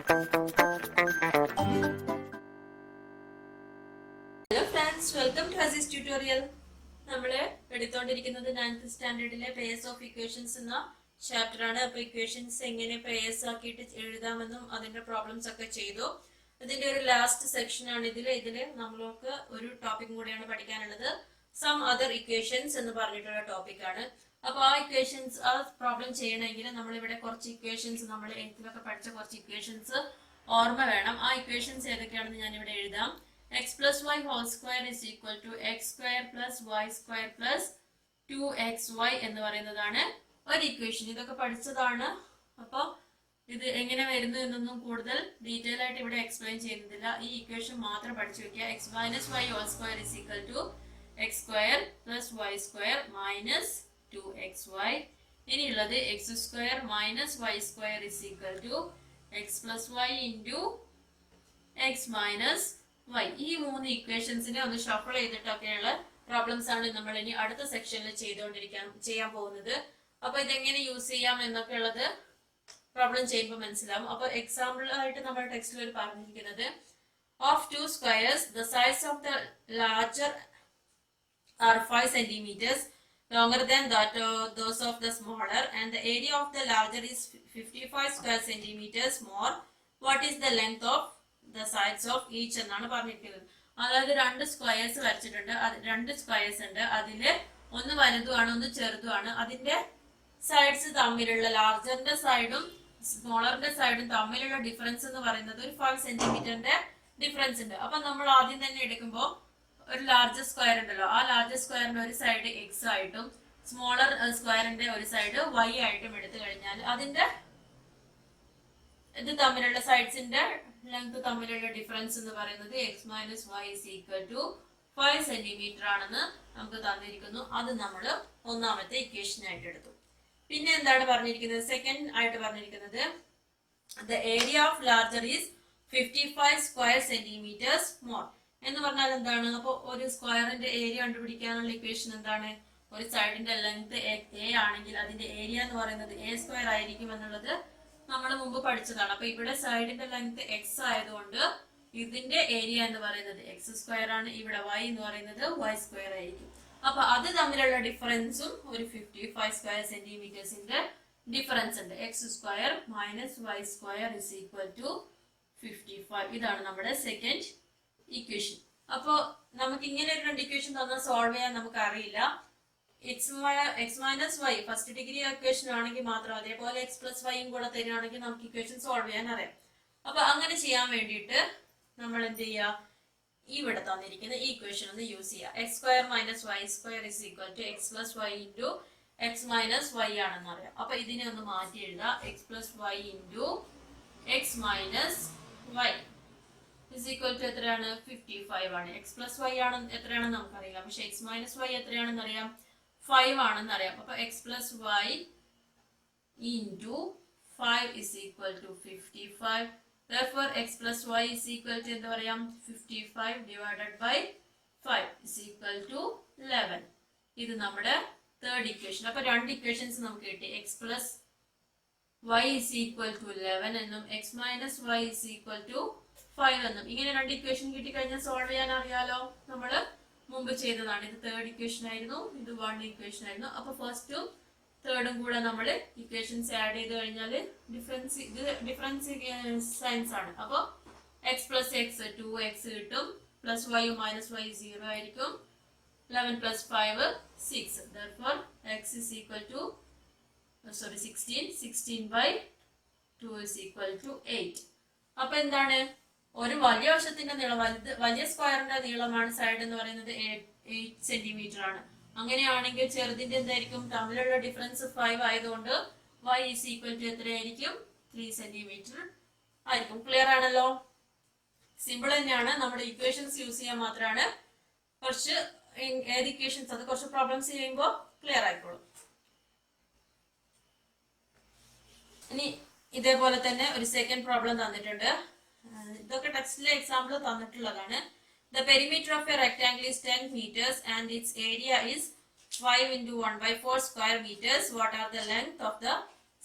Hello friends, welcome to Aziz tutorial. നമ്മൾ എടുത്തുകൊണ്ടിരിക്കുന്നത് 9th സ്റ്റാൻഡേർഡിലെ payers of equations എന്ന chapter ആണ്. അപ്പോൾ ഇക്വേഷൻസ് എങ്ങനെ പേയേഴ്സ് ആക്കിയിട്ട് എഴുതാമെന്നും അതിന്റെ പ്രോബ്ലംസ് ഒക്കെ ചെയ്തു. ഇതിന്റെ ഒരു ലാസ്റ്റ് സെക്ഷൻ ആണ് ഇതില് നമ്മൾക്ക് ഒരു ടോപ്പിക് കൂടിയാണ് പഠിക്കാനുള്ളത്. സം അതർ ഇക്വേഷൻസ് എന്ന് പറഞ്ഞിട്ടുള്ള ടോപ്പിക് ആണ്. അപ്പോൾ ആ ഇക്വേഷൻസ് ആ പ്രോബ്ലം ചെയ്യണമെങ്കിൽ നമ്മൾ ഇവിടെ കുറച്ച് ഇക്വേഷൻസ് നമ്മൾ എഴുത്തിലൊക്കെ പഠിച്ച കുറച്ച് ഇക്വേഷൻസ് ഓർമ്മ വേണം. ആ ഇക്വേഷൻസ് ഏതൊക്കെയാണെന്ന് ഞാൻ ഇവിടെ എഴുതാം. x plus y whole square is equal to x square plus y square plus 2xy എന്ന് പറയുന്നതാണ് ഒരു ഇക്വേഷൻ. ഇതൊക്കെ പഠിച്ചതാണ്. അപ്പോൾ ഇത് എങ്ങനെ വരുന്നു എന്നൊന്നും കൂടുതൽ ഡീറ്റെയിൽ ആയിട്ട് ഇവിടെ എക്സ്പ്ലെയിൻ ചെയ്യുന്നില്ല. ഈ ഇക്വേഷൻ മാത്രം പഠിച്ചു വെക്കുക. x minus y whole square is equal to x square plus y square minus 2xy. ഇനിയുള്ളത് x square minus y square is equal to x plus y into x minus y. ഈ മൂന്ന് ഇക്വേഷൻസിനെ ഒന്ന് shuffle ചെയ്തിട്ടൊക്കെയുള്ള problems ആണ് നമ്മൾ ഇനി അടുത്ത സെക്ഷനിൽ ചെയ്യാൻ പോകുന്നത്. അപ്പൊ ഇതെങ്ങനെ യൂസ് ചെയ്യാം എന്നൊക്കെ ഉള്ളത് പ്രോബ്ലം ചെയ്യുമ്പോൾ മനസ്സിലാവും. അപ്പൊ എക്സാമ്പിൾ ആയിട്ട് നമ്മൾ ടെക്സ്റ്റിൽ പറഞ്ഞിരിക്കുന്നത് of two squares the size of the larger are 5 centimeters longer than those of the smaller and the area of the larger is 55 square centimeters more. What is the length of the sides of each എന്നാണ് പറഞ്ഞിരിക്കുന്നത്. അതായത് രണ്ട് squares വരച്ചിട്ടുണ്ട്. രണ്ട് squares ഉണ്ട്. അതില് ഒന്ന് വലുതുമാണ് ഒന്ന് ചെറുതുമാണ്. അതിന്റെ സൈഡ്സ് തമ്മിലുള്ള ലാർജറിന്റെ സൈഡും സ്മോളറിന്റെ സൈഡും തമ്മിലുള്ള ഡിഫറൻസ് എന്ന് പറയുന്നത് ഒരു 5 സെന്റിമീറ്ററിന്റെ ഡിഫറൻസ് ഉണ്ട്. അപ്പൊ നമ്മൾ ആദ്യം തന്നെ എടുക്കുമ്പോൾ ഒരു ലാർജർ സ്ക്വയർ ഉണ്ടല്ലോ, ആ ലാർജർ സ്ക്വയറിന്റെ ഒരു സൈഡ് എക്സ് ആയിട്ടും സ്മോളർ സ്ക്വയറിന്റെ ഒരു സൈഡ് വൈ ആയിട്ടും എടുത്തു കഴിഞ്ഞാൽ അതിന്റെ ഇത് തമ്മിലുള്ള സൈഡ്സിന്റെ ലെങ്ത് തമ്മിലുള്ള ഡിഫറൻസ് എന്ന് പറയുന്നത് x minus y is equal to 5 centimeter ആണെന്ന് നമുക്ക് തന്നിരിക്കുന്നു. അത് നമ്മൾ ഒന്നാമത്തെ ഇക്വേഷൻ ആയിട്ട് എടുത്തു. പിന്നെ എന്താണ് പറഞ്ഞിരിക്കുന്നത്? സെക്കൻഡ് ആയിട്ട് പറഞ്ഞിരിക്കുന്നത് the area of larger is 55 square centimetres more എന്ന് പറഞ്ഞാൽ എന്താണ്? അപ്പോൾ ഒരു സ്ക്വയറിന്റെ ഏരിയ കണ്ടുപിടിക്കാനുള്ള ഇക്വേഷൻ എന്താണ്? ഒരു സൈഡിന്റെ ലെങ്ത് എ ആണെങ്കിൽ അതിന്റെ ഏരിയ എന്ന് പറയുന്നത് എ സ്ക്വയർ ആയിരിക്കും എന്നുള്ളത് നമ്മൾ മുമ്പ് പഠിച്ചതാണ്. അപ്പൊ ഇവിടെ സൈഡിന്റെ ലെങ്ത് എക്സ് ആയതുകൊണ്ട് ഇതിന്റെ ഏരിയ എന്ന് പറയുന്നത് എക്സ് സ്ക്വയർ ആണ്. ഇവിടെ വൈ എന്ന് പറയുന്നത് വൈ സ്ക്വയർ ആയിരിക്കും. അപ്പൊ അത് തമ്മിലുള്ള ഡിഫറൻസും ഒരു 55 സ്ക്വയർ സെന്റിമീറ്റേഴ്സിന്റെ ഡിഫറൻസ് ഉണ്ട്. X square minus y square is equal to 55. ഇതാണ് നമ്മുടെ സെക്കൻഡ് ഇക്വേഷൻ. അപ്പൊ നമുക്ക് ഇങ്ങനെ ഒരു രണ്ട് ഇക്വേഷൻ തന്നാൽ സോൾവ് ചെയ്യാൻ നമുക്ക് അറിയില്ല. X minus y first degree equation ആണെങ്കിൽ മാത്രം, അതേപോലെ എക്സ് പ്ലസ് വൈയും കൂടെ തരികയാണെങ്കിൽ നമുക്ക് ഇക്വേഷൻ സോൾവ് ചെയ്യാൻ അറിയാം. അപ്പൊ അങ്ങനെ ചെയ്യാൻ വേണ്ടിയിട്ട് നമ്മൾ എന്ത് ചെയ്യുക? ഇവിടെ തന്നിരിക്കുന്ന ഈ ഇക്വേഷൻ ഒന്ന് യൂസ് ചെയ്യുക. X square minus y square is equal to x plus y into x minus y ആണെന്ന് അറിയാം. അപ്പൊ ഇതിനെ ഒന്ന് മാറ്റി എഴുതാം. X plus y into x minus y is equal to എത്രയാണ്? 55 ആണ്. എക്സ് പ്ലസ് വൈ ആണ് എത്രയാണെന്ന് നമുക്കറിയില്ല, പക്ഷെ എക്സ് മൈനസ് വൈ എത്രയാണെന്ന് അറിയാം, 5 ആണെന്ന് അറിയാം. അപ്പൊ x plus y into 5 is equal to 55. therefore x plus y is equal to എന്താ പറയാം? 55 divided by 5 is equal to 11. ഇത് നമ്മുടെ തേർഡ് ഇക്വേഷൻ. അപ്പൊ രണ്ട് ഇക്വേഷൻസ് നമുക്ക് കിട്ടി. X plus y is equal to 11 എന്നും x minus y is equal to 5 എന്നും. ഇങ്ങനെ രണ്ട് ഇക്വേഷൻ കിട്ടിക്കഴിഞ്ഞാൽ സോൾവ് ചെയ്യാൻ അറിയാലോ. നമ്മള് മുമ്പ് ചെയ്തതാണ്. ഇത് തേർഡ് ഇക്വേഷൻ ആയിരുന്നു, ഇത് 1 ഇക്വേഷൻ ആയിരുന്നു. അപ്പൊ ഫസ്റ്റും തേർഡും കൂടെ നമ്മൾ ഇക്വേഷൻസ് ആഡ് ചെയ്ത് കഴിഞ്ഞാൽ ഡിഫറൻസ് സൈൻസ് ആണ്. അപ്പൊ എക്സ് പ്ലസ് എക്സ് 2x കിട്ടും, പ്ലസ് വൈ മൈനസ് വൈ 0 ആയിരിക്കും. 11 plus 5 6. therefore x is equal to 16 by 2 is equal to 8. അപ്പൊ എന്താണ്? ഒരു വലിയ വശത്തിന്റെ നീളം, വലിയ സ്ക്വയറിന്റെ നീളമാണ് സൈഡ് എന്ന് പറയുന്നത് 8 സെന്റിമീറ്റർ ആണ്. അങ്ങനെയാണെങ്കിൽ ചെറുതിന്റെ എന്തായിരിക്കും? തമ്മിലുള്ള ഡിഫറൻസ് 5 ആയതുകൊണ്ട് y is equal to എത്രയായിരിക്കും? 3 സെന്റിമീറ്റർ ആയിരിക്കും. ക്ലിയർ ആണല്ലോ? സിമ്പിൾ തന്നെയാണ്. നമ്മുടെ ഇക്വേഷൻസ് യൂസ് ചെയ്യാൻ മാത്രമാണ് കുറച്ച് ഏത് ഇക്വേഷൻസ് അത് കുറച്ച് പ്രോബ്ലംസ് ചെയ്യുമ്പോൾ ക്ലിയർ ആയിക്കോളും. ഇനി ഇതേപോലെ തന്നെ ഒരു സെക്കൻഡ് പ്രോബ്ലം തന്നിട്ടുണ്ട്. ഇതൊക്കെ ടെക്സ്റ്റിലെ example തന്നിട്ടുള്ളതാണ്. The perimeter of a rectangle is 10 meters and its area is 5 into 1 by 4 square meters. What are the length of the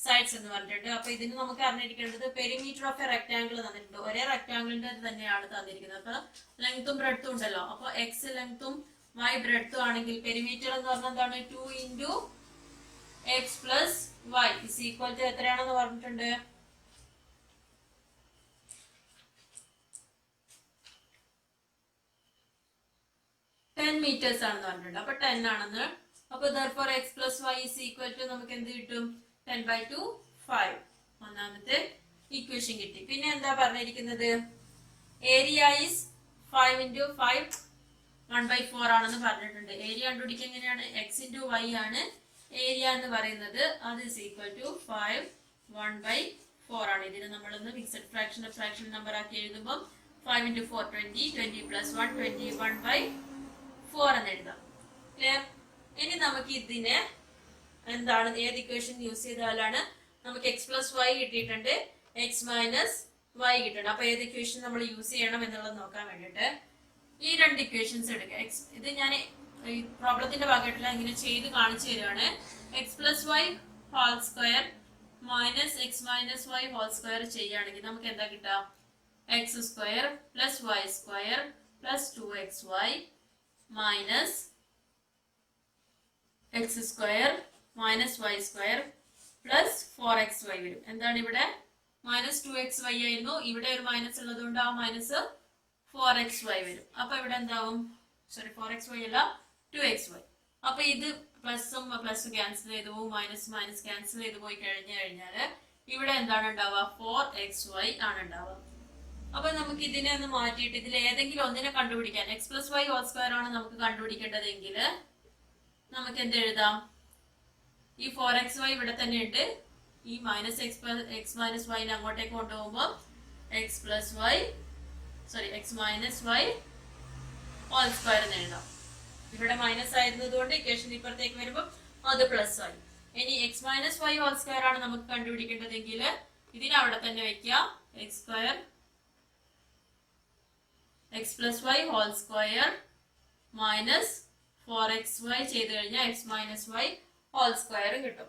sides എന്ന് പറഞ്ഞിട്ടുണ്ട്. അപ്പൊ ഇതിന് നമുക്ക് അറിഞ്ഞിരിക്കേണ്ടത് പെരിമീറ്റർ ഓഫ് എ റെക്ടാംഗിൾ തന്നിട്ടുണ്ട്. ഒരേ റെക്ടാംഗിളിന്റെ തന്നെയാണ് തന്നിരിക്കുന്നത്. അപ്പൊ ലെങ്ത്തും ബ്രെഡ്ത്തും ഉണ്ടല്ലോ. അപ്പൊ എക്സ് ലെങ്ത്തും വൈ ബ്രെഡ്ത്തും ആണെങ്കിൽ പെരിമീറ്റർ എന്ന് പറഞ്ഞാൽ എന്താണ് 2 into x plus y is equal to എത്രയാണെന്ന് പറഞ്ഞിട്ടുണ്ട്? 10 meters ആണെന്ന് പറഞ്ഞിട്ടുണ്ട്. അപ്പൊ 10 ആണെന്ന്. അപ്പൊ therefore x plus y is equal to നമുക്ക് എന്ത് കിട്ടും? 10/2 5. ഒന്നാമത്തെ ഇക്വേഷൻ കിട്ടി. പിന്നെ എന്താ പറഞ്ഞിരിക്കുന്നത്? ഏരിയ ഈസ് 5 into 5 1/4 ആണെന്ന് പറഞ്ഞിട്ടുണ്ട്. ഏരിയ കണ്ടുപിടിക്കുക എങ്ങനെയാണ്? x into y ആണ് ഏരിയ എന്ന് പറയുന്നത്. അത് is equal to 5 1/4 ആണ്. ഇതിന് നമ്മളൊന്ന് മിക്സഡ് ഫ്രാക്ഷൻ നമ്പർ ആക്കി എഴുതുമ്പോൾ 5 into 4 20 20 plus 1 21/4 എന്ന് എഴുതാം. ക്ലിയർ? ഇനി നമുക്ക് ഇതിനെ എന്താണ് ഏത് ഇക്വേഷൻ യൂസ് ചെയ്താലാണ് നമുക്ക് x plus y കിട്ടിയിട്ടുണ്ട്, x minus y കിട്ടണം. അപ്പൊ ഏത് ഇക്വേഷൻ നമ്മൾ യൂസ് ചെയ്യണം എന്നുള്ളത് നോക്കാൻ വേണ്ടിയിട്ട് ഈ രണ്ട് ഇക്വേഷൻസ് എടുക്കുക. ഇത് ഞാൻ ഈ പ്രോബ്ലത്തിന്റെ ഭാഗമായിട്ടില്ല, ഇങ്ങനെ ചെയ്ത് കാണിച്ചു തരുവാണ്. x plus y whole square minus x minus y whole square ചെയ്യുകയാണെങ്കിൽ നമുക്ക് എന്താ കിട്ടുക? x square plus y square plus 2xy minus x square minus y square plus 4xy വരും. എന്താണ് ഇവിടെ? minus 2xy ആയിരുന്നു. ഇവിടെ ഒരു മൈനസ് ഉള്ളതുകൊണ്ട് ആ മൈനസ് 4xy വരും. അപ്പൊ ഇവിടെ എന്താവും? സോറി 4xy അല്ല 2xy. അപ്പൊ ഇത് പ്ലസും പ്ലസ് ക്യാൻസൽ ചെയ്തു പോകും, മൈനസ് ക്യാൻസൽ ചെയ്ത് പോയി കഴിഞ്ഞാല് ഇവിടെ എന്താണ് ഉണ്ടാവുക? 4xy ആണ് ഉണ്ടാവുക. അപ്പൊ നമുക്ക് ഇതിനെ ഒന്ന് മാറ്റിയിട്ട് ഇതിൽ ഏതെങ്കിലും ഒന്നിനെ കണ്ടുപിടിക്കാൻ, x plus y whole square ആണ് നമുക്ക് കണ്ടുപിടിക്കേണ്ടതെങ്കിൽ നമുക്ക് എന്ത് എഴുതാം? ഈ 4xy ഇവിടെ തന്നെ ഉണ്ട്. ഈ മൈനസ് x minus y അങ്ങോട്ടേക്ക് കൊണ്ടുപോകുമ്പോൾ x minus y whole square എന്ന് എഴുതാം. ഇവിടെ മൈനസ് ആയിരുന്നതുകൊണ്ട് ഇക്വേഷൻ ഇപ്പുറത്തേക്ക് വരുമ്പോൾ അത് പ്ലസ് ആയി. ഇനി x minus y whole square ആണ് നമുക്ക് കണ്ടുപിടിക്കേണ്ടതെങ്കിൽ ഇതിനെ അവിടെ തന്നെ വെക്കുക. x plus y whole square minus 4xy ചെയ്ത് കഴിഞ്ഞാൽ x minus y whole square കിട്ടും.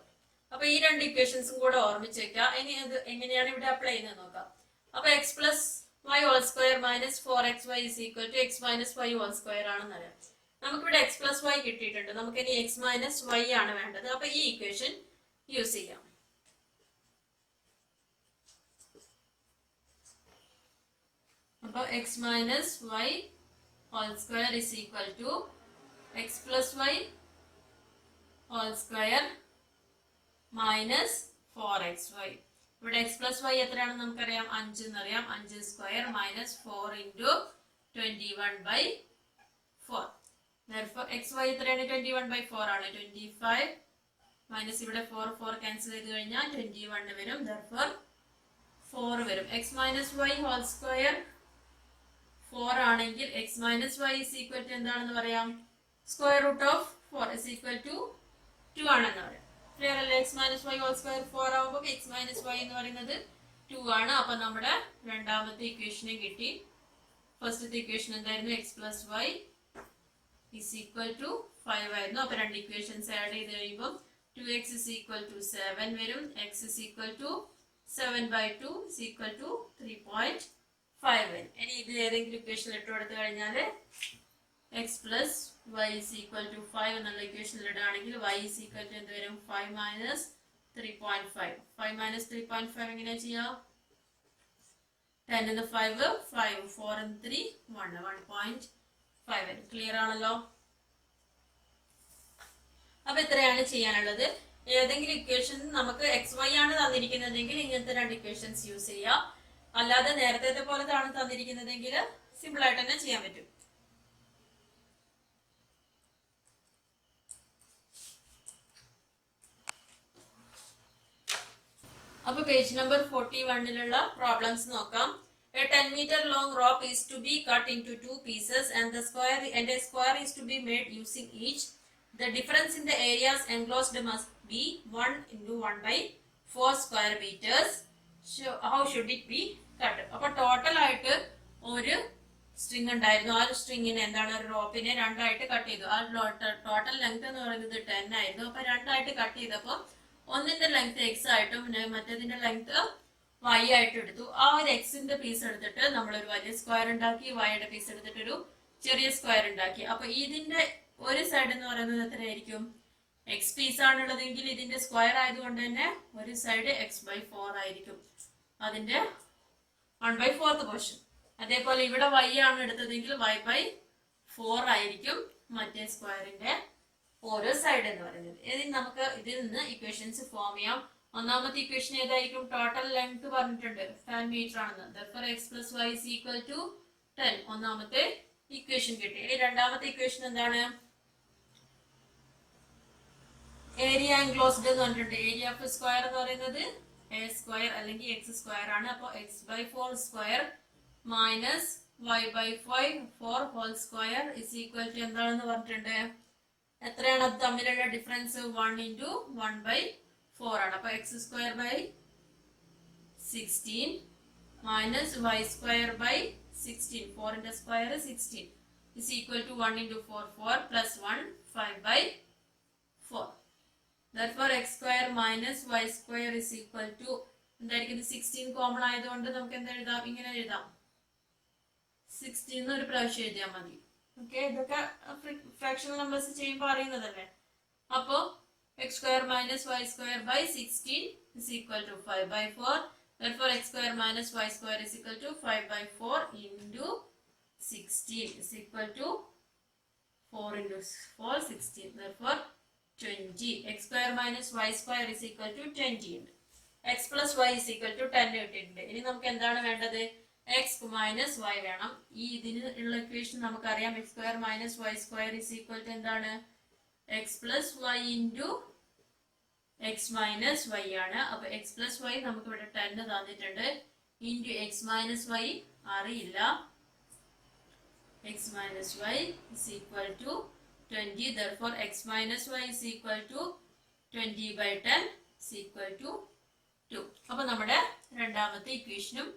അപ്പൊ ഈ രണ്ട് ഇക്വേഷൻസും കൂടെ ഓർമ്മിച്ച് വെക്കുക. ഇനി അത് എങ്ങനെയാണ് ഇവിടെ അപ്ലൈ ചെയ്യുന്നത് നോക്കാം. അപ്പൊ x plus y whole square minus 4xy is equal to x minus y whole square ആണെന്നറിയാം. നമുക്കിവിടെ x plus y കിട്ടിയിട്ടുണ്ട്. നമുക്ക് ഇനി x minus y ആണ് വേണ്ടത്. അപ്പൊ ഈ ഇക്വേഷൻ യൂസ് ചെയ്യാം. അപ്പോൾ x minus y whole square is equal to x plus y whole square minus 4xy. ഇവിടെ x plus y എത്രയാണെന്ന് നമുക്കറിയാം? 5 എന്നറിയാം. 5 square minus 4 into 21/4. therefore xy എത്രയാണ്? 21/4 ആണ്. 25 മൈനസ് ഇവിടെ 4 ക്യാൻസൽ ചെയ്ത് കഴിഞ്ഞാൽ 21 വരും. therefore 4 വരും. x minus y whole square 4 ആണെങ്കിൽ x minus y is equal to എന്താണെന്ന് പറയാം? Square root of 4 is equal to 2 ആണെന്ന് പറയാം. ക്ലിയർ അല്ലേ? x minus y whole square 4 ആവുമ്പോൾ x minus y എന്ന് പറയുന്നത് 2 ആണ്. അപ്പൊ നമ്മുടെ രണ്ടാമത്തെ ഇക്വേഷനെ കിട്ടി. ഫസ്റ്റത്തെ ഇക്വേഷൻ എന്തായിരുന്നു? x plus y is equal to 5 ആയിരുന്നു. അപ്പൊ രണ്ട് ഇക്വേഷൻസ് ആഡ് ചെയ്ത് കഴിയുമ്പോൾ 2x is equal to 7 വരും. x is equal to 7/2 is equal to 3.5 വരും. ഇനി ഇത് ഏതെങ്കിലും ഇക്വേഷൻ ഇട്ട് കൊടുത്തു കഴിഞ്ഞാൽ x plus y is equal to 5 എന്നുള്ള ഇക്വേഷനിൽ ഇടുകയാണെങ്കിൽ y is equal to എന്ത് വരും? 5 minus 3.5. 5 minus 3.5 എങ്ങനെ ചെയ്യാം? 10 in the 5 5 4 in 3 1.5 വരും. ക്ലിയർ ആണല്ലോ? അപ്പൊ ഇത്രയാണ് ചെയ്യാനുള്ളത്. ഏതെങ്കിലും ഇക്വേഷൻ നമുക്ക് xy ആണ് തന്നിരിക്കുന്നതെങ്കിൽ ഇങ്ങനത്തെ രണ്ട് ഇക്വേഷൻസ് യൂസ് ചെയ്യാം. അല്ലാതെ നേരത്തെ പോലെയാണ് തന്നിരിക്കുന്നതെങ്കിൽ സിമ്പിൾ ആയിട്ട് തന്നെ ചെയ്യാൻ പറ്റും. അപ്പൊ പേജ് നമ്പർ 41 പ്രോബ്ലംസ് നോക്കാം. A 10 meter long rope is to be cut into 2 pieces and a square is to be made using each. The difference in the areas enclosed must be 1 into 1/4 square meters. So how should it be cut? അപ്പൊ total ആയിട്ട് ഒരു string ഉണ്ടായിരുന്നു. ആ സ്ട്രിങ്ങിനെ എന്താണ്? ഒരു റോപ്പിനെ രണ്ടായിട്ട് cut ചെയ്തു. ആ ടോട്ടൽ ലെങ്ത് എന്ന് പറയുന്നത് 10 ആയിരുന്നു. അപ്പൊ രണ്ടായിട്ട് കട്ട് ചെയ്തപ്പോൾ ഒന്നിന്റെ ലെങ്ത് എക്സ് ആയിട്ടും മറ്റേതിന്റെ ലെങ്ത് y ആയിട്ട് എടുത്തു. ആ ഒരു എക്സിന്റെ പീസ് എടുത്തിട്ട് നമ്മളൊരു വലിയ സ്ക്വയർ ഉണ്ടാക്കി, വൈയുടെ പീസ് എടുത്തിട്ട് ഒരു ചെറിയ സ്ക്വയർ ഉണ്ടാക്കി. അപ്പൊ ഇതിന്റെ ഒരു സൈഡ് എന്ന് പറയുന്നത് എത്രയായിരിക്കും? എക്സ് പീസ് ആണുള്ളതെങ്കിൽ ഇതിന്റെ സ്ക്വയർ ആയതുകൊണ്ട് തന്നെ ഒരു സൈഡ് x/4 ആയിരിക്കും, അതിന്റെ 1/4 പോർഷൻ. അതേപോലെ ഇവിടെ y ആണ് എടുത്തതെങ്കിൽ y/4 ആയിരിക്കും മറ്റേ സ്ക്വയറിന്റെ ഓരോ സൈഡ് എന്ന് പറയുന്നത്. ഇതിന് നമുക്ക് ഇതിൽ നിന്ന് ഇക്വേഷൻസ് ഫോം ചെയ്യാം. ഒന്നാമത്തെ ഇക്വേഷൻ ഏതായിരിക്കും? ടോട്ടൽ ലെങ്ത് പറഞ്ഞിട്ടുണ്ട് 10 മീറ്റർ ആണെന്ന്. therefore x plus y is equal to 10. ഒന്നാമത്തെ ഇക്വേഷൻ കിട്ടി. ഇനി രണ്ടാമത്തെ ഇക്വേഷൻ എന്താണ്? ഏരിയ എൻക്ലോസ്ഡ് എന്ന് പറഞ്ഞിട്ടുണ്ട്. ഏരിയ ഓഫ് സ്ക്വയർ എന്ന് പറയുന്നത് a സ്ക്വയർ അല്ലെങ്കിൽ x സ്ക്വയർ ആണ്. അപ്പോൾ x/4 square minus y/4 whole square is equal to എന്താണെന്ന് പറഞ്ഞിട്ടുണ്ട്? എത്രയാണ് അത് തമ്മിലുള്ള ഡിഫറൻസ്? 1 into 1/4 ആണ്. അപ്പൊ x square by 16 minus y square by 16, 4ന്റെ square 16 is equal to 1 into 4 4 plus 1 5/4. therefore x square minus y square is equal to എന്തായിരിക്കും? 16 common ആയതുകൊണ്ട് നമുക്ക് എന്താ എഴുതാം? ഇങ്ങനെ എഴുതാം, 16 ഒരു പ്രാവശ്യം എഴുതിയാൽ മതി. ഓക്കെ, ഇതൊക്കെ ഫ്രാക്ഷണൽ നമ്പേഴ്സ് ചെയ്യുമ്പോൾ അറിയുന്നതല്ലേ. അപ്പോ x square minus y square by 16 is equal to 5/4. therefore x square minus y square is equal to 5/4 into 16 is equal to 4 into 4 16. therefore 20. x square minus y square is equal to 20. x plus y is equal to 10 കിട്ടിയിട്ടുണ്ട്. ഇനി നമുക്ക് എന്താണ് വേണ്ടത്? x minus y വേണം. ഈ ഇതിനുള്ള equation നമുക്കറിയാം. x square minus y square is equal to എന്താണ്? x plus y into x minus y ആണ്. അപ്പൊ x plus y നമുക്ക് ഇവിടെ 10 തന്നിട്ടുണ്ട്. into x minus y അറിയില്ല. x minus y is equal to 20. therefore x minus y is equal to 20/10 is equal to 2. അപ്പൊ നമ്മുടെ രണ്ടാമത്തെ ഇക്വേഷനും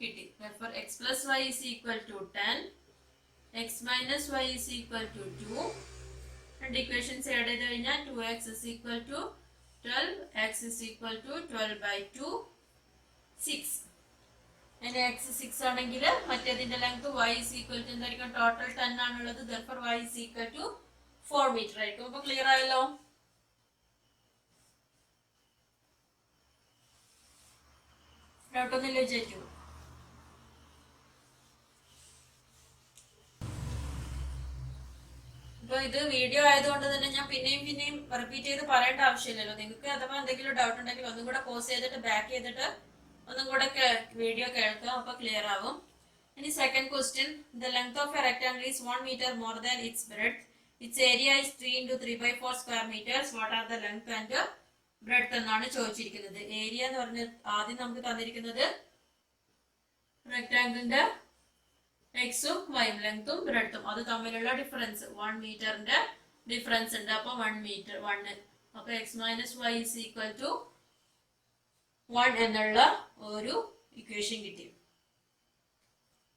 കിട്ടി. therefore x plus y is equal to 10, x minus y is equal to 2. രണ്ട് equations add ചെയ്ത് കഴിഞ്ഞാൽ 2x is equal to 12, x is equal to 12/2 6. ഇനി x 6 ആണെങ്കിൽ മറ്റേതിന്റെ length y is equal to എന്തായിരിക്കും? ടോട്ടൽ 10 ആണുള്ളത്. therefore y is equal to 4 metre ആയിരിക്കും. അപ്പൊ ക്ലിയർ ആയല്ലോ? ഡൗട്ടൊന്നുമില്ല വിചാരിക്കും. അപ്പൊ ഇത് വീഡിയോ ആയതുകൊണ്ട് തന്നെ ഞാൻ പിന്നെയും റിപ്പീറ്റ് ചെയ്ത് പറയേണ്ട ആവശ്യമില്ലല്ലോ. നിങ്ങൾക്ക് അഥവാ എന്തെങ്കിലും ഡൗട്ട് ഉണ്ടെങ്കിൽ ഒന്നും കൂടെ പോസ് ചെയ്തിട്ട് ബാക്ക് ചെയ്തിട്ട് ഒന്നും കൂടെ വീഡിയോ കേൾക്കാം, അപ്പൊ ക്ലിയർ ആവും. ഇനി second question, the length of A rectangle is 1 meter more than its breadth. its area is 3 into 3/4 square meters. what are the length and breadth എന്നാണ് ചോദിച്ചിരിക്കുന്നത്. ഏരിയ എന്ന് പറഞ്ഞ ആദ്യം നമുക്ക് തന്നിരിക്കുന്നത് റെക്ടാംഗിളിന്റെ എക്സും വൈയും ലെങ്തും ബ്രെഡ്ത്തും അത് തമ്മിലുള്ള ഡിഫറൻസ് 1 മീറ്ററിന്റെ ഡിഫറൻസ് ഉണ്ട്. അപ്പൊ 1 മീറ്റർ 1. അപ്പൊ x minus y is equal to 1 എന്നുള്ള ഒരു ഇക്വേഷൻ കിട്ടി.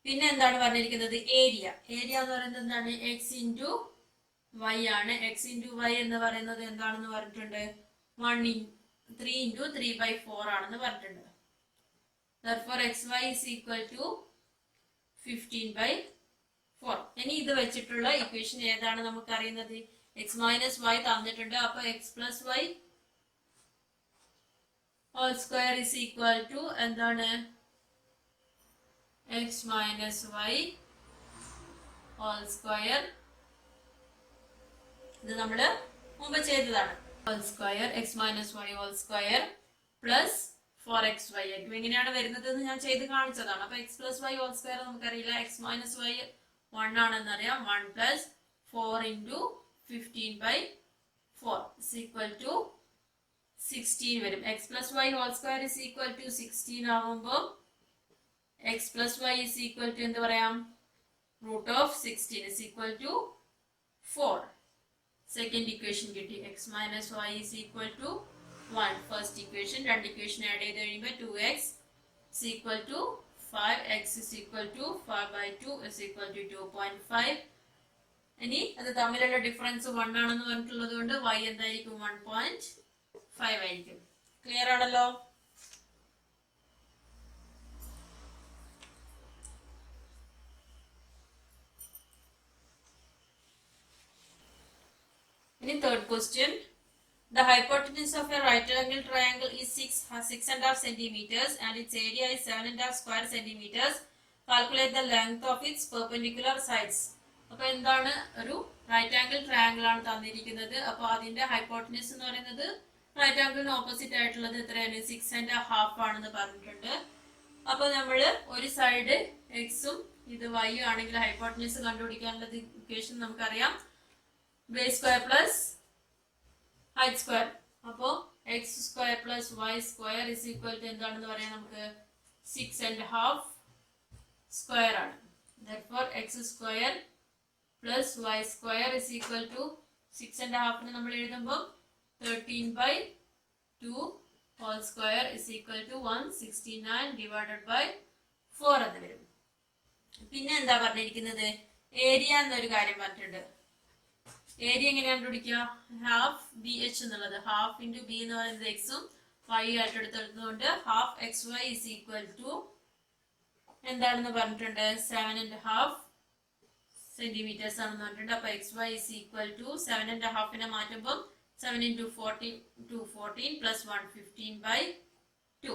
പിന്നെ എന്താണ് പറഞ്ഞിരിക്കുന്നത്? ഏരിയ. ഏരിയ എന്ന് പറയുന്നത് എന്താണ്? x into y ആണ്. x into y എന്ന് പറയുന്നത് എന്താണെന്ന് പറഞ്ഞിട്ടുണ്ട്? 3 into 3/4 ആണെന്ന് പറഞ്ഞിട്ടുണ്ട്. therefore xy is equal to 15/4. ഇനി ഇത് വെച്ചിട്ടുള്ള ഇക്വേഷൻ ഏതാണ് നമുക്ക് അറിയുന്നത്? x minus y തന്നിട്ടുണ്ട്. അപ്പൊ x plus y whole square is equal to എന്താണ്? x minus y whole square. ഇത് നമ്മള് മുമ്പ് ചെയ്തതാണ്. whole square x minus y whole square plus 4xy ആയിരിക്കും. എങ്ങനെയാണ് വരുന്നത് എന്ന് ഞാൻ ചെയ്ത് കാണിച്ചതാണ്. അപ്പൊ x plus y whole square നമുക്കറിയില്ല. x minus y 1 ആണെന്നറിയാം. 1 plus 4 into 15/4 is equal to 16 വരും. x plus y whole square is equal to 16 ആവുമ്പോൾ x plus y is equal to എന്ത് പറയാം? root of 16 is equal to 4. Second equation കിട്ടി. x minus y is equal to 1. First equation. രണ്ട് equation add ചെയ്ത് കഴിയുമ്പോൾ 2x is equal to 5, x is equal to 5/2 is equal to 2.5. ഇനി അത് തമ്മിലുള്ള difference 1 ആണെന്ന് പറഞ്ഞിട്ടുള്ളത് കൊണ്ട് y എന്തായിരിക്കും? 1.5 5 ആയിരിക്കും. ക്ലിയർ ആണല്ലോ? ഇനി third question. The hypotenuse of a right angle triangle is 6.5 centimeters and its area is 7.5 square centimeters. Calculate the length of its perpendicular sides. അപ്പോൾ എന്താണ്? ഒരു റൈറ്റ് ആംഗിൾ ട്രയാങ്കിൾ ആണ് തന്നിരിക്കുന്നത്. അപ്പോൾ അതിന്റെ ഹൈപ്പോട്ടന്യൂസ് എന്ന് പറയുന്നത് റൈറ്റ് ആംഗിളിന് ഓപ്പോസിറ്റ് ആയിട്ടുള്ളത് എത്രയാണ്? 6.5 ആണെന്ന് പറഞ്ഞിട്ടുണ്ട്. അപ്പോൾ നമ്മൾ ഒരു സൈഡ് എക്സും ഇത് y ആണെങ്കിൽ ഹൈപ്പോട്ടന്യൂസ് കണ്ടുപിടിക്കാനുള്ള ഇക്വേഷൻ നമുക്കറിയാം. Base square plus height square. അപ്പോൾ x square plus y square is equal to എന്താണെന്ന് പറയാം നമുക്ക്? 6.5 സ്ക്വയർ ആണ്. therefore x square plus y square is equal to 6.5 നമ്മൾ എഴുതുമ്പോൾ 13/2 whole square is equal to 169 divided by 4 എന്ന് വരും. പിന്നെ എന്താ പറഞ്ഞിരിക്കുന്നത്? ഏരിയ എന്നൊരു കാര്യം പറഞ്ഞിട്ടുണ്ട്. ഏരിയ എങ്ങനെയാണ് കണ്ടുപിടിക്കുക? ഹാഫ് ബി എച്ച് എന്നുള്ളത് ഹാഫ് ഇൻറ്റു ബി എന്ന് പറയുന്നത് എക്സും വൈ ആയിട്ട് എടുത്തെടുത്തുകൊണ്ട് half x y is equal to എന്താണെന്ന് പറഞ്ഞിട്ടുണ്ട്? 7.5 സെന്റിമീറ്റേഴ്സ് ആണെന്ന് പറഞ്ഞിട്ടുണ്ട്. അപ്പൊ x y is equal to 7.5 മാറ്റുമ്പോൾ 7 into 14 plus 115/2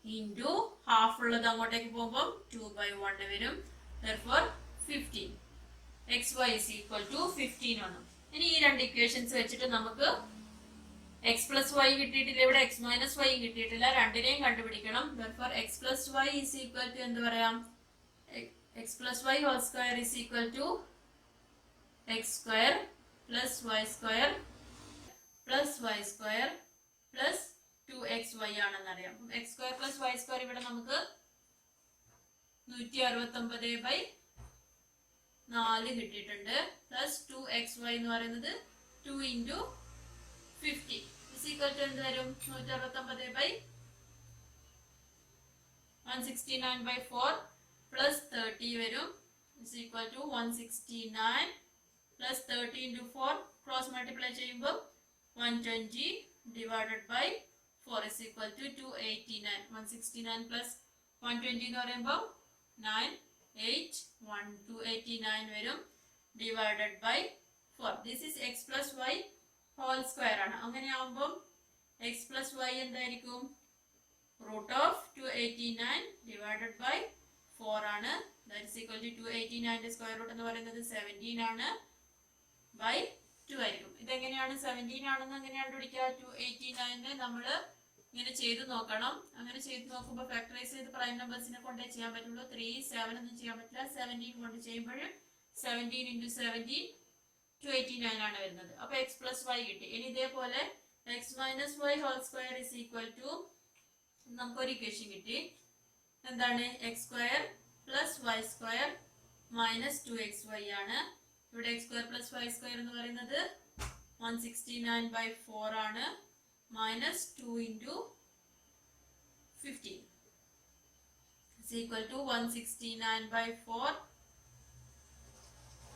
ഇൻറ്റു ഹാഫ് ഉള്ളത് അങ്ങോട്ടേക്ക് പോകുമ്പോൾ 2/1 വരും. therefore 15 x y is equal to 15 ആണ്. ഇനി ഈ രണ്ട് ഇക്വേഷൻസ് വെച്ചിട്ട് നമുക്ക് എക്സ് പ്ലസ് വൈ കിട്ടിയിട്ടില്ല, ഇവിടെ എക്സ് മൈനസ് വൈ കിട്ടിയിട്ടില്ല, രണ്ടിനെയും കണ്ടുപിടിക്കണം. therefore x plus y is equal to എന്ത് പറയാം? X plus y whole square is equal to x square plus y square plus y square plus 2xy ആണെന്നറിയാം. X square plus y square ഇവിടെ നമുക്ക് 169/4 കിട്ടിയിട്ടുണ്ട്. Plus 2xy എന്ന് പറയുന്നത് 2 into 50 is equal to എന്ത് വരും? 169/4 പ്ലസ് 30 വരും is equal to 169 plus 30 into 4 cross multiply ചെയ്യുമ്പോൾ 120 divided by 4 is equal to 289. 169 plus 120 എന്ന് പറയുമ്പോൾ 289 വരും divided by 4. This is x plus y whole square ആണ്. അങ്ങനെയാവുമ്പോൾ x plus y എന്തായിരിക്കും? root of 289 divided by 4 ആണ്. that is equal to 289 square root എന്ന് പറയുന്നത് 17 ആണ് by 2 ആയിരിക്കും. ഇതെങ്ങനെയാണ് 17 ആണെന്ന് എങ്ങനെയാണ് കണ്ടുപിടിക്കുക? 289 നമ്മൾ ഇങ്ങനെ ചെയ്ത് നോക്കണം. അങ്ങനെ ചെയ്ത് നോക്കുമ്പോൾ ഫാക്ടറൈസ് ചെയ്ത് പ്രൈം നമ്പേഴ്സിനെ കൊണ്ടേ ചെയ്യാൻ പറ്റുള്ളൂ. 3 7 ഒന്നും ചെയ്യാൻ പറ്റില്ല. 17 കൊണ്ട് ചെയ്യുമ്പോൾ 17 into 17 289 ആണ് വരുന്നത്. അപ്പോൾ x plus y കിട്ടി. ഇനി ഇതേപോലെ x minus y whole square is equal to നമുക്കൊരു ഇക്വേഷൻ കിട്ടി. എന്താണ്? x square plus y square minus 2xy ആണ്. ഇവിടെ x square plus y square എന്ന് പറയുന്നത് 169/4 ആണ്. minus 2 into 15 is equal to 169/4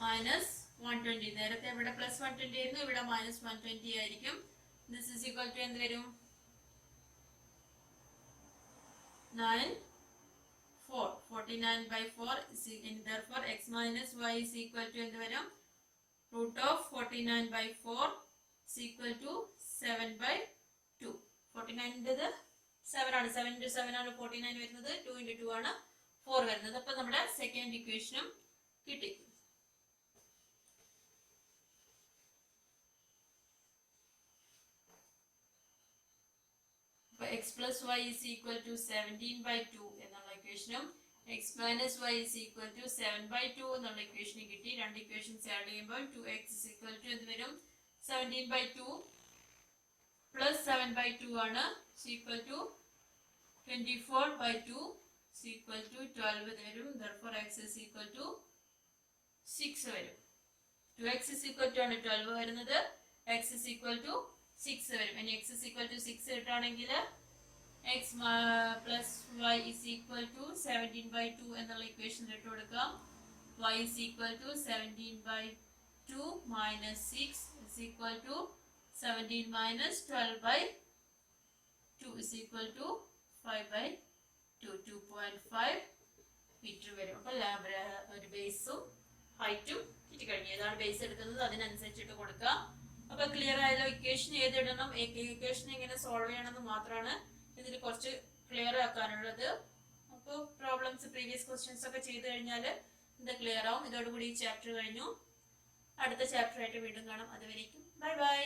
minus 120. നേരത്തെ ഇവിടെ plus 120 ആയിരുന്നു, ഇവിടെ minus 120 ആയിരിക്കും. this is equal to എന്ത് വരും? 49/4 therefore x minus y is equal to എന്ത് വരും? root of 49/4 is equal to 7/2. 49 7 ആണ്. 7 into 7 ആണ് 49 വരുന്നത്. 2 into 2 ആണ് 4 വരുന്നത്. അപ്പോൾ നമ്മുടെ സെക്കൻഡ് ഇക്വേഷനും കിട്ടി. അപ്പോൾ x plus y is equal to 17/2 എന്നുള്ള ഇക്വേഷനും x minus y is equal to 7/2 എന്നുള്ള ഇക്വേഷനും കിട്ടി. രണ്ട് ഇക്വേഷൻസ് ആഡ് ചെയ്യുമ്പോൾ 2x is equal to എന്ത് വരും? 17/2 plus 7/2 ആണ് is equal to 24/2 is equal to 12 വരും. therefore x is equal to 6 വരും. 2x is equal to ആണ് 12 വരുന്നത്. x is equal to 6 വരും. ഇനി x is equal to 6 കിട്ടുകയാണെങ്കിൽ x plus y is equal to 17/2 എന്നുള്ള ഇക്വേഷൻ ഇട്ട് കൊടുക്കാം. y is equal to 17/2 minus 6 is equal to 17 minus 12/2 2 is equal to 5 by 2, 2.5 metre വരും. അപ്പൊ ഒരു ബേസും ഹൈറ്റും കിട്ടിക്കഴിഞ്ഞു. ഏതാണ് ബേസ് എടുക്കുന്നത് അതിനനുസരിച്ചിട്ട് കൊടുക്കുക. അപ്പൊ ക്ലിയർ ആയല്ലോ. ഇക്വേഷൻ ഏതിടണം, ഇക്വേഷൻ എങ്ങനെ സോൾവ് ചെയ്യണമെന്ന് മാത്രമാണ് ഇതിൽ കുറച്ച് ക്ലിയർ ആക്കാനുള്ളത്. അപ്പോൾ പ്രോബ്ലംസ് പ്രീവിയസ് ക്വസ്റ്റ്യൻസ് ഒക്കെ ചെയ്ത് കഴിഞ്ഞാൽ ഇത് ക്ലിയർ ആവും. ഇതോടുകൂടി ഈ ചാപ്റ്റർ കഴിഞ്ഞു. അടുത്ത ചാപ്റ്റർ ആയിട്ട് വീണ്ടും കാണാം. അതുവരേക്കും ബൈ ബൈ.